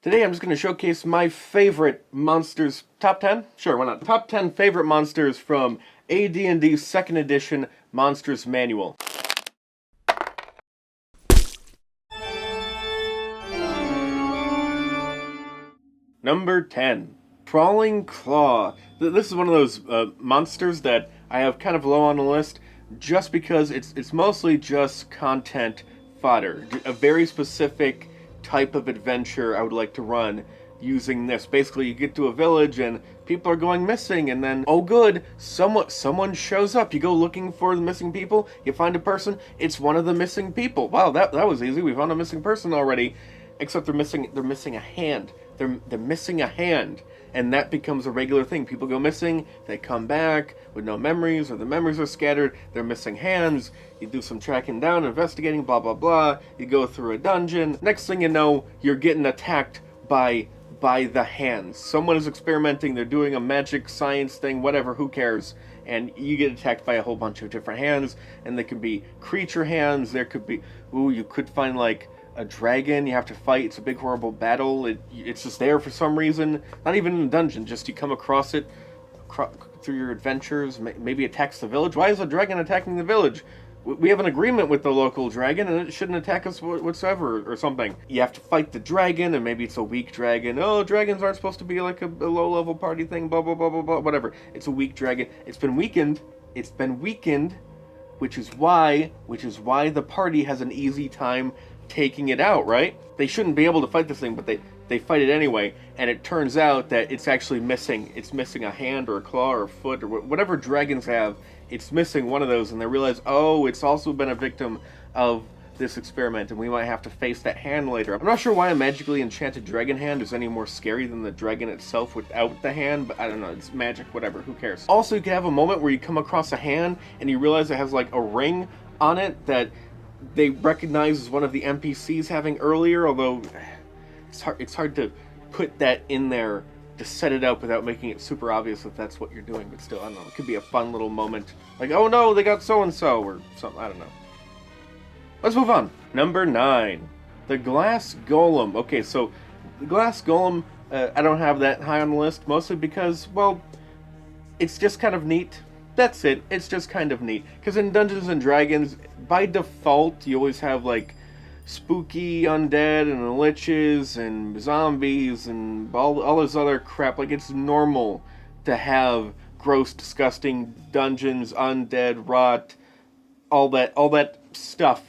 Today I'm just going to showcase my favorite monsters. Top 10? Sure, why not? Top 10 favorite monsters from AD&D 2nd Edition Monsters Manual. Number 10. Trawling Claw. This is one of those monsters that I have kind of low on the list just because it's mostly just content fodder. A very specific type of adventure I would like to run using this. Basically, you get to a village and people are going missing, and then, oh good, someone shows up. You go looking for the missing people, you find a person, it's one of the missing people. Wow, that was easy. We found a missing person already. Except they're missing a hand. They're missing a hand, and that becomes a regular thing. People go missing, they come back with no memories, or the memories are scattered, they're missing hands. You do some tracking down, investigating, blah blah blah. You go through a dungeon. Next thing you know, you're getting attacked by the hands. Someone is experimenting, they're doing a magic science thing, whatever, who cares? And you get attacked by a whole bunch of different hands, and they could be creature hands, there could be, you could find like a dragon you have to fight. It's a big horrible battle. It's just there for some reason. Not even in a dungeon, just you come across it through your adventures. Maybe it attacks the village. Why is a dragon attacking the village? We have an agreement with the local dragon and it shouldn't attack us whatsoever or something. You have to fight the dragon, and maybe it's a weak dragon. Oh, dragons aren't supposed to be like a low-level party thing, blah blah blah blah blah, whatever. It's a weak dragon. It's been weakened, which is why the party has an easy time taking it out, right? They shouldn't be able to fight this thing, but they fight it anyway, and it turns out that it's actually missing. It's missing a hand or a claw or a foot or whatever dragons have. It's missing one of those, and they realize, oh, it's also been a victim of this experiment, and we might have to face that hand later. I'm not sure why a magically enchanted dragon hand is any more scary than the dragon itself without the hand, but I don't know, it's magic, whatever, who cares? Also, you can have a moment where you come across a hand, and you realize it has like a ring on it that they recognize as one of the NPCs having earlier, although it's hard to put that in there to set it up without making it super obvious that that's what you're doing, but still, I don't know, it could be a fun little moment. Like, oh no, they got so-and-so, or something, I don't know. Let's move on. Number 9. The Glass Golem. Okay, so, the Glass Golem, I don't have that high on the list, mostly because, well, it's just kind of neat. That's it. It's just kind of neat. Because in Dungeons & Dragons, by default, you always have, like, spooky undead and liches and zombies and all this other crap. Like, it's normal to have gross, disgusting dungeons, undead, rot, all that stuff.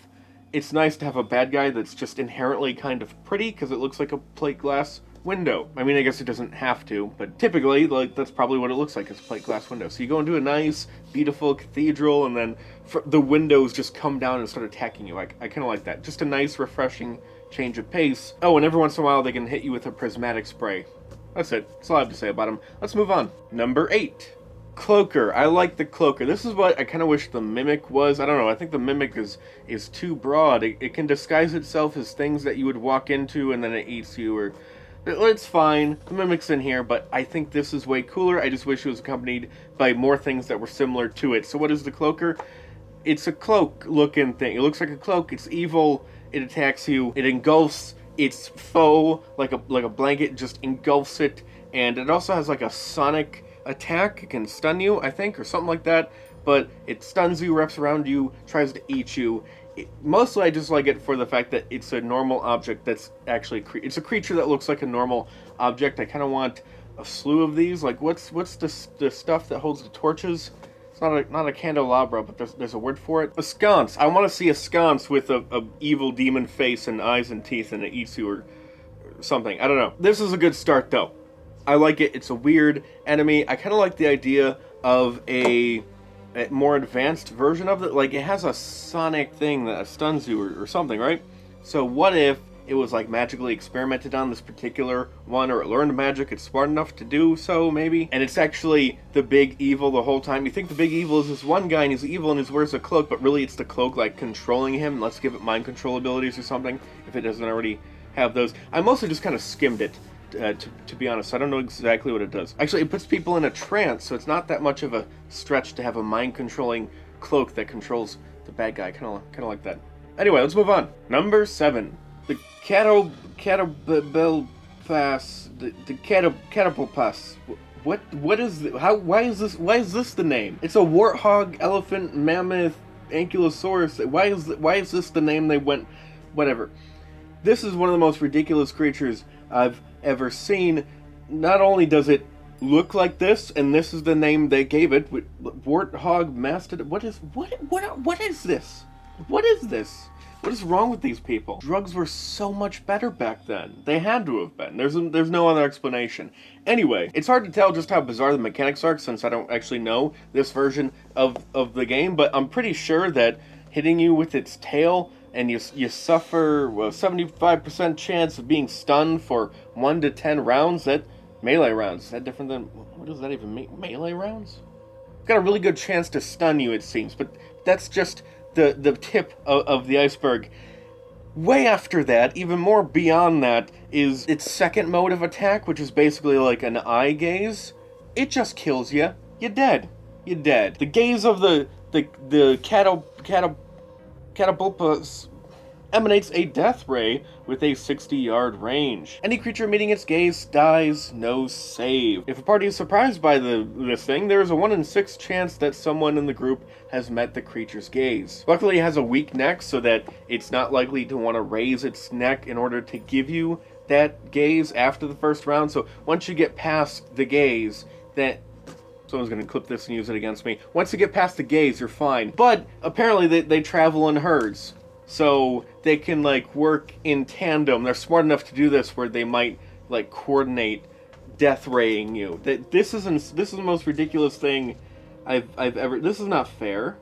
It's nice to have a bad guy that's just inherently kind of pretty, because it looks like a plate glass window. I mean, I guess it doesn't have to, but typically, like, that's probably what it looks like, is a plate glass window. So you go into a nice, beautiful cathedral, and then the windows just come down and start attacking you. I kind of like that. Just a nice, refreshing change of pace. Oh, and every once in a while, they can hit you with a prismatic spray. That's it. That's all I have to say about them. Let's move on. Number 8. Cloaker. I like the Cloaker. This is what I kind of wish the Mimic was. I don't know. I think the Mimic is too broad. It can disguise itself as things that you would walk into and then it eats you, or... It's fine. The Mimic's in here, but I think this is way cooler. I just wish it was accompanied by more things that were similar to it. So what is the Cloaker? It's a cloak-looking thing. It looks like a cloak. It's evil. It attacks you. It engulfs its foe like a blanket. Just engulfs it. And it also has like a sonic attack. It can stun you, I think, or something like that. But it stuns you, wraps around you, tries to eat you. Mostly I just like it for the fact that it's a normal object that's actually... It's a creature that looks like a normal object. I kind of want a slew of these. Like, what's the stuff that holds the torches? It's not a candelabra, but there's a word for it. A sconce. I want to see a sconce with a evil demon face and eyes and teeth, and it eats you or something. I don't know. This is a good start, though. I like it. It's a weird enemy. I kind of like the idea of a more advanced version of it. Like, it has a sonic thing that stuns you or something, right? So what if it was like magically experimented on, this particular one, or it learned magic, it's smart enough to do so, maybe, and it's actually the big evil the whole time. You think the big evil is this one guy and he's evil and he wears a cloak, but really it's the cloak like controlling him. Let's give it mind control abilities or something, if it doesn't already have those. I mostly just kind of skimmed it, to be honest. I don't know exactly what it does. Actually, it puts people in a trance, so it's not that much of a stretch to have a mind-controlling cloak that controls the bad guy. Kind of like that. Anyway, let's move on. Number 7. The Cannibal Catapass, the Catapass. What is why is this the name? It's a warthog, elephant, mammoth, ankylosaurus. Why is this the name they went? Whatever. This is one of the most ridiculous creatures I've ever seen. Not only does it look like this, and this is the name they gave it, warthog mastodon. What is this? What is this? What is wrong with these people? Drugs were so much better back then. They had to have been. There's no other explanation. Anyway, it's hard to tell just how bizarre the mechanics are since I don't actually know this version of the game, but I'm pretty sure that hitting you with its tail and you suffer a 75% chance of being stunned for 1 to 10 rounds. That melee rounds. Is that different than... What does that even mean? Melee rounds? It's got a really good chance to stun you, it seems, but that's just the tip of the iceberg. Way after that, even more beyond that, is its second mode of attack, which is basically like an eye gaze. It kills you. You're dead. You're dead. The gaze of the Catapulpus emanates a death ray with a 60-yard range. Any creature meeting its gaze dies, no save. If a party is surprised by this thing, there is a 1 in 6 chance that someone in the group has met the creature's gaze. Luckily, it has a weak neck so that it's not likely to want to raise its neck in order to give you that gaze after the first round. So once you get past the gaze, someone's going to clip this and use it against me. Once you get past the gaze, you're fine. But apparently they travel in herds. So they can, like, work in tandem. They're smart enough to do this where they might, like, coordinate death raying you. This is the most ridiculous thing I've ever... This is not fair.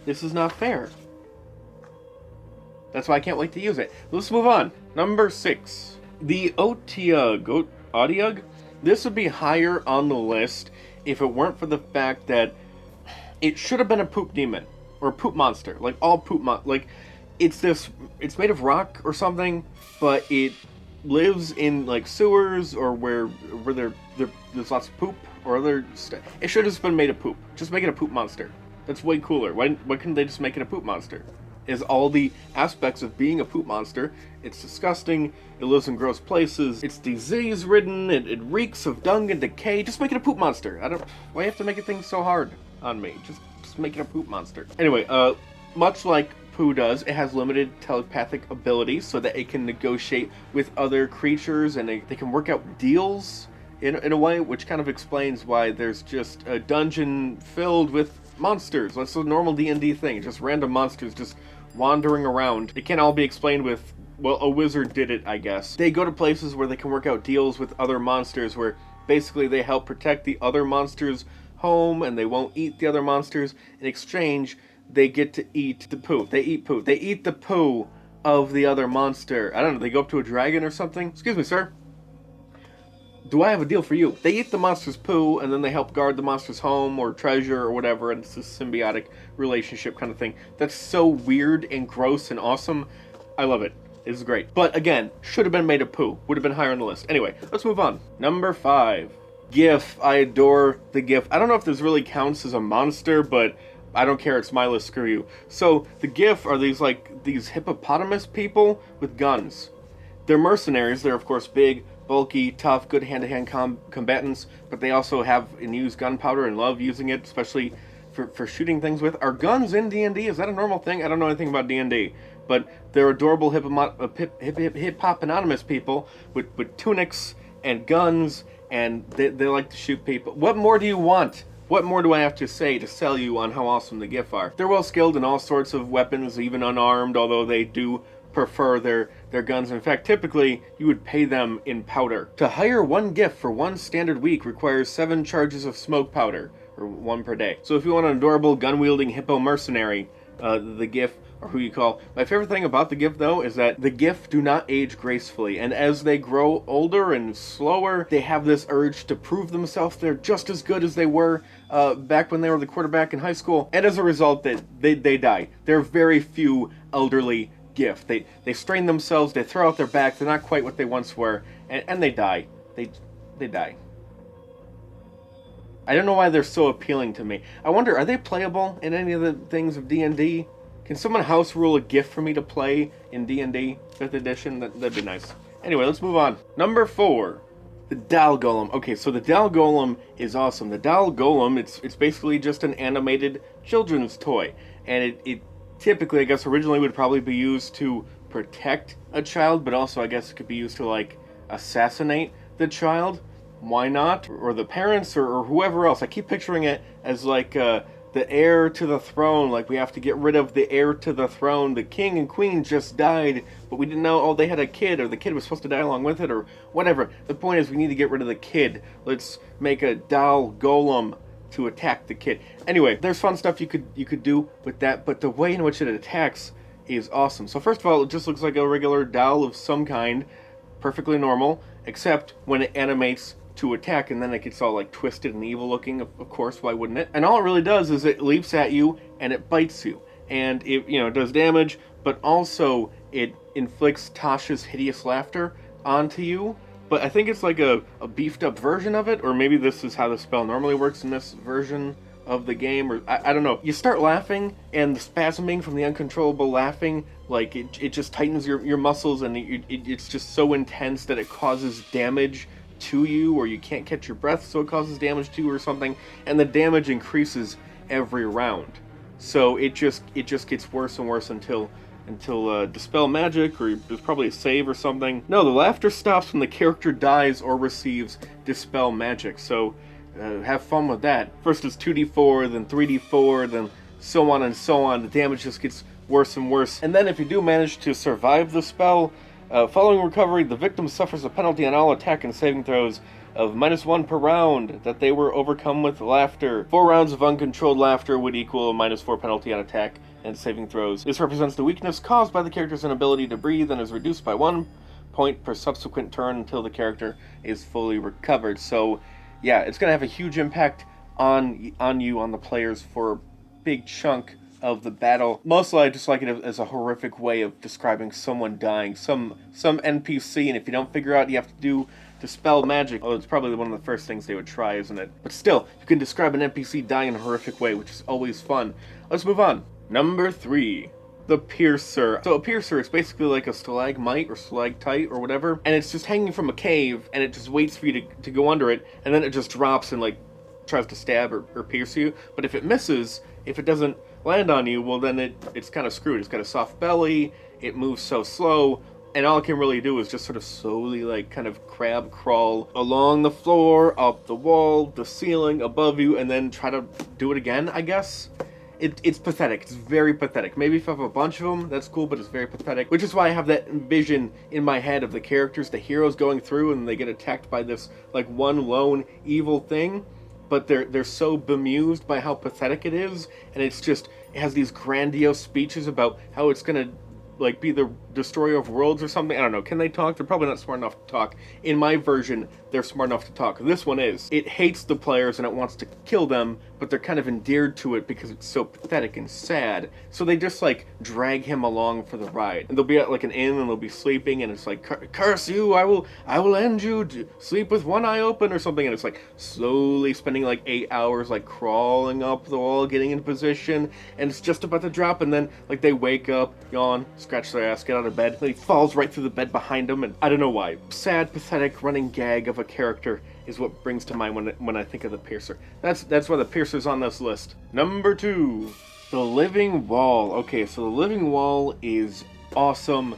This is not fair. That's why I can't wait to use it. Let's move on. Number 6. The OtoGoat. This would be higher on the list if it weren't for the fact that it should have been a poop demon. Or a poop monster. Like, all poop like... It's made of rock or something, but it lives in, like, sewers or where there's lots of poop or other stuff. It should have just been made of poop. Just make it a poop monster. That's way cooler. Why couldn't they just make it a poop monster? It has all the aspects of being a poop monster. It's disgusting. It lives in gross places. It's disease-ridden. It reeks of dung and decay. Just make it a poop monster. Why do you have to make things so hard on me? Just make it a poop monster. Anyway, much like Pooh does, it has limited telepathic abilities so that it can negotiate with other creatures and they can work out deals in a way, which kind of explains why there's just a dungeon filled with monsters. That's a normal D&D thing, just random monsters just wandering around. It can't all be explained with, well, a wizard did it, I guess. They go to places where they can work out deals with other monsters where basically they help protect the other monsters' home and they won't eat the other monsters. In exchange, they get to eat the poo. They eat poo. They eat the poo of the other monster. I don't know, they go up to a dragon or something. Excuse me, sir. Do I have a deal for you? They eat the monster's poo, and then they help guard the monster's home or treasure or whatever, and it's a symbiotic relationship kind of thing. That's so weird and gross and awesome. I love it. It's great. But again, should have been made of poo. Would have been higher on the list. Anyway, let's move on. Number 5. GIF. I adore the GIF. I don't know if this really counts as a monster, but I don't care, it's my list, screw you. So, the GIF are these hippopotamus people with guns. They're mercenaries, they're of course big, bulky, tough, good hand-to-hand combatants, but they also have and use gunpowder and love using it, especially for shooting things with. Are guns in D&D? Is that a normal thing? I don't know anything about D&D, but they're adorable hippopotamus people with tunics and guns, and they like to shoot people. What more do you want? What more do I have to say to sell you on how awesome the GIF are? They're well skilled in all sorts of weapons, even unarmed, although they do prefer their guns. In fact, typically, you would pay them in powder. To hire one GIF for one standard week requires 7 charges of smoke powder, or 1 per day. So if you want an adorable gun-wielding hippo mercenary, the GIF, or who you call. My favorite thing about the GIF, though, is that the GIF do not age gracefully, and as they grow older and slower, they have this urge to prove themselves. They're just as good as they were back when they were the quarterback in high school, and as a result, they die. There are very few elderly GIF. They strain themselves, they throw out their back, they're not quite what they once were, and they die. They die. I don't know why they're so appealing to me. I wonder, are they playable in any of the things of D&D? Can someone house rule a GIF for me to play in D&D 5th edition? That'd be nice. Anyway, let's move on. Number 4. The Doll Golem. Okay, so the Doll Golem is awesome. The Doll Golem, it's basically just an animated children's toy. And it typically, I guess, originally would probably be used to protect a child, but also I guess it could be used to, like, assassinate the child. Why not? Or the parents, or whoever else. I keep picturing it as, like, the heir to the throne. Like, we have to get rid of the heir to the throne. The king and queen just died, but we didn't know, oh, they had a kid, or the kid was supposed to die along with it, or whatever. The point is, we need to get rid of the kid. Let's make a doll golem to attack the kid. Anyway, there's fun stuff you could do with that, but the way in which it attacks is awesome. So first of all, it just looks like a regular doll of some kind, perfectly normal, except when it animates to attack, and then it gets all like twisted and evil looking. Of course, why wouldn't it? And all it really does is it leaps at you and it bites you, and it does damage, but also it inflicts Tasha's hideous laughter onto you. But I think it's like a beefed up version of it, or maybe this is how the spell normally works in this version of the game, or I don't know. You start laughing, and the spasming from the uncontrollable laughing, like it just tightens your muscles, and it's just so intense that it causes damage to you, or you can't catch your breath, so it causes damage to you or something, and the damage increases every round. So it just gets worse and worse until dispel magic, or there's probably a save or something. No, the laughter stops when the character dies or receives dispel magic. So have fun with that. First it's 2d4, then 3d4, then so on and so on. The damage just gets worse and worse. And then if you do manage to survive the spell, following recovery, the victim suffers a penalty on all attack and saving throws of -1 per round that they were overcome with laughter. 4 rounds of uncontrolled laughter would equal a -4 penalty on attack and saving throws. This represents the weakness caused by the character's inability to breathe and is reduced by 1 point per subsequent turn until the character is fully recovered. So, yeah, it's going to have a huge impact on you, on the players, for a big chunk of the battle. Mostly I just like it as a horrific way of describing someone dying, some NPC, and if you don't figure out you have to do dispel magic, oh, it's probably one of the first things they would try, isn't it? But still, you can describe an NPC dying in a horrific way, which is always fun. Let's move on. Number 3. The Piercer. So a Piercer is basically like a stalagmite or stalactite or whatever, and it's just hanging from a cave, and it just waits for you to go under it, and then it just drops and like tries to stab or pierce you. But if it misses, if it doesn't land on you, well then it's kind of screwed. It's got a soft belly, it moves so slow, and all it can really do is just sort of slowly, like, kind of crab crawl along the floor, up the wall, the ceiling, above you, and then try to do it again, I guess. It's pathetic. It's very pathetic. Maybe if I have a bunch of them, that's cool, but it's very pathetic. Which is why I have that vision in my head of the characters, the heroes going through, and they get attacked by this, like, one lone evil thing. But they're so bemused by how pathetic it is, and it has these grandiose speeches about how it's gonna, like, be the destroyer of worlds or something. I don't know. Can they talk? They're probably not smart enough to talk. In my version, they're smart enough to talk. This one is. It hates the players and it wants to kill them, but they're kind of endeared to it because it's so pathetic and sad. So they just, like, drag him along for the ride. And they'll be at, like, an inn and they'll be sleeping, and it's like, curse you, I will end you, sleep with one eye open or something. And it's like slowly spending like 8 hours, like, crawling up the wall, getting in position, and it's just about to drop, and then, like, they wake up, yawn, scratch their ass, get out of bed, and he falls right through the bed behind them, and I don't know why. Sad, pathetic, running gag of a character is what brings to mind when I think of the Piercer. That's why the Piercer's on this list. Number 2, the Living Wall. Okay, so the Living Wall is awesome.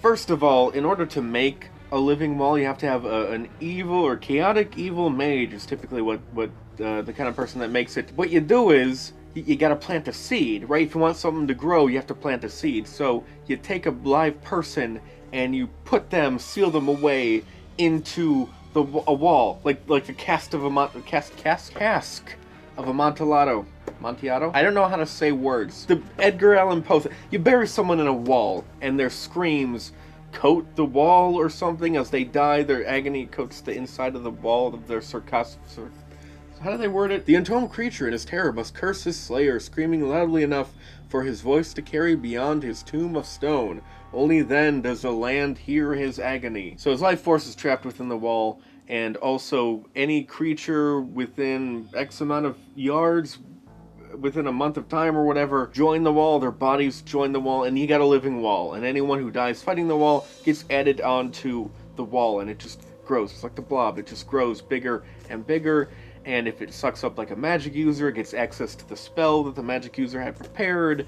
First of all, in order to make a living wall, you have to have an evil or chaotic evil mage is typically what the kind of person that makes it. What you do is you gotta plant a seed, right? If you want something to grow, you have to plant a seed. So you take a live person and you put them, seal them away into a wall, like the cask of Amontillado. Montiato? I don't know how to say words. The Edgar Allan Poe. You bury someone in a wall, and their screams coat the wall or something. As they die, their agony coats the inside of the wall of their sarcophagus. How do they word it? The entombed creature in his terror must curse his slayer, screaming loudly enough for his voice to carry beyond his tomb of stone. Only then does the land hear his agony. So his life force is trapped within the wall, and also any creature within X amount of yards within a month of time or whatever, join the wall, their bodies join the wall, and you got a living wall. And anyone who dies fighting the wall gets added onto the wall, and it just grows. It's like the blob. It just grows bigger and bigger. And if it sucks up like a magic user, it gets access to the spell that the magic user had prepared.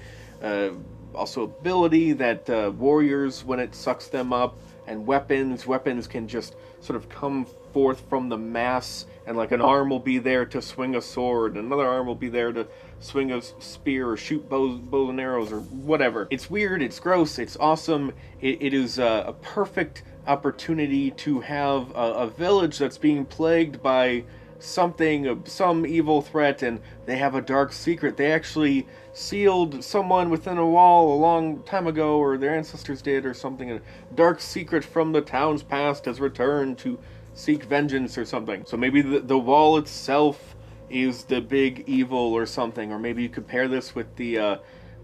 Also ability that warriors, when it sucks them up, and weapons can just sort of come forth from the mass, and like an arm will be there to swing a sword, and another arm will be there to swing a spear or shoot bows and arrows or whatever. It's weird, it's gross, it's awesome. It is a perfect opportunity to have a village that's being plagued by something, some evil threat, and they have a dark secret. They actually sealed someone within a wall a long time ago, or their ancestors did, or something. A dark secret from the town's past has returned to seek vengeance or something. So maybe the wall itself is the big evil or something, or maybe you compare this with the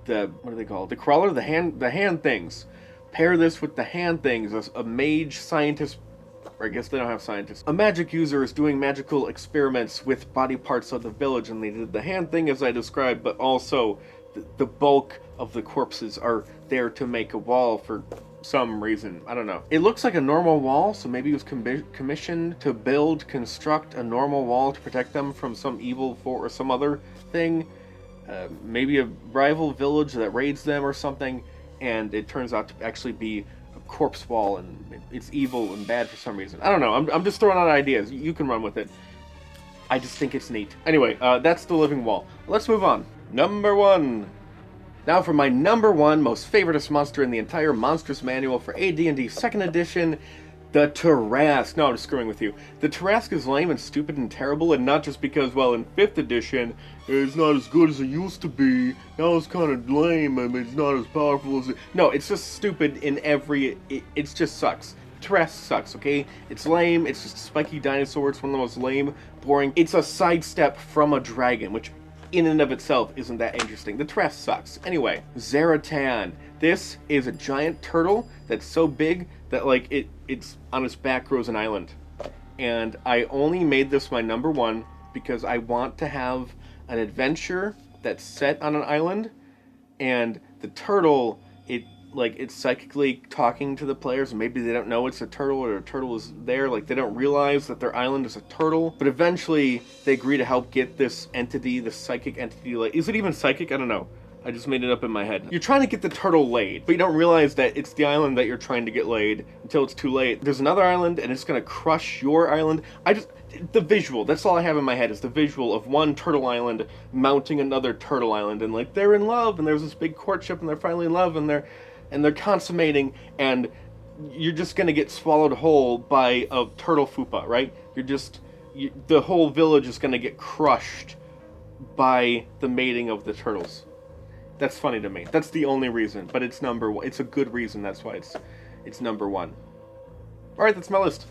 what do they call it? The crawler, the hand things. Pair this with the hand things. A mage scientist, or I guess they don't have scientists. A magic user is doing magical experiments with body parts of the village, and they did the hand thing as I described, but also the bulk of the corpses are there to make a wall for some reason. I don't know. It looks like a normal wall, so maybe it was commissioned to construct a normal wall to protect them from some evil or some other thing. Maybe a rival village that raids them or something, and it turns out to actually be a corpse wall, and it's evil and bad for some reason. I don't know. I'm just throwing out ideas. You can run with it. I just think it's neat. Anyway, that's the living wall. Let's move on. Number 1. Now for my number 1 most favoritist monster in the entire Monstrous Manual for AD&D 2nd edition, the Tarrasque. No, I'm just screwing with you. The Tarrasque is lame and stupid and terrible, and not just because, well, in 5th edition, it's not as good as it used to be. Now it's kind of lame, I mean, it's not as powerful as it... No, it's just stupid in every... It just sucks. Tarrasque sucks, okay? It's lame, it's just a spiky dinosaur, it's one of the most lame, boring... It's a sidestep from a dragon, which in and of itself isn't that interesting. The Tarrasque sucks. Anyway, Zaratan. This is a giant turtle that's so big that, like, it's on its back grows an island. And I only made this my number 1 because I want to have an adventure that's set on an island, and the turtle, it's psychically talking to the players. Maybe they don't know it's a turtle, or a turtle is there. Like, they don't realize that their island is a turtle. But eventually, they agree to help get this entity, this psychic entity, like, is it even psychic? I don't know. I just made it up in my head. You're trying to get the turtle laid, but you don't realize that it's the island that you're trying to get laid until it's too late. There's another island, and it's gonna crush your island. The visual, that's all I have in my head, is the visual of one turtle island mounting another turtle island, and, like, they're in love, and there's this big courtship, and they're finally in love, and they're consummating, and you're just gonna get swallowed whole by a turtle fupa, right? The whole village is gonna get crushed by the mating of the turtles. That's funny to me. That's the only reason, but it's number 1. It's a good reason, that's why it's number 1. Alright, that's my list.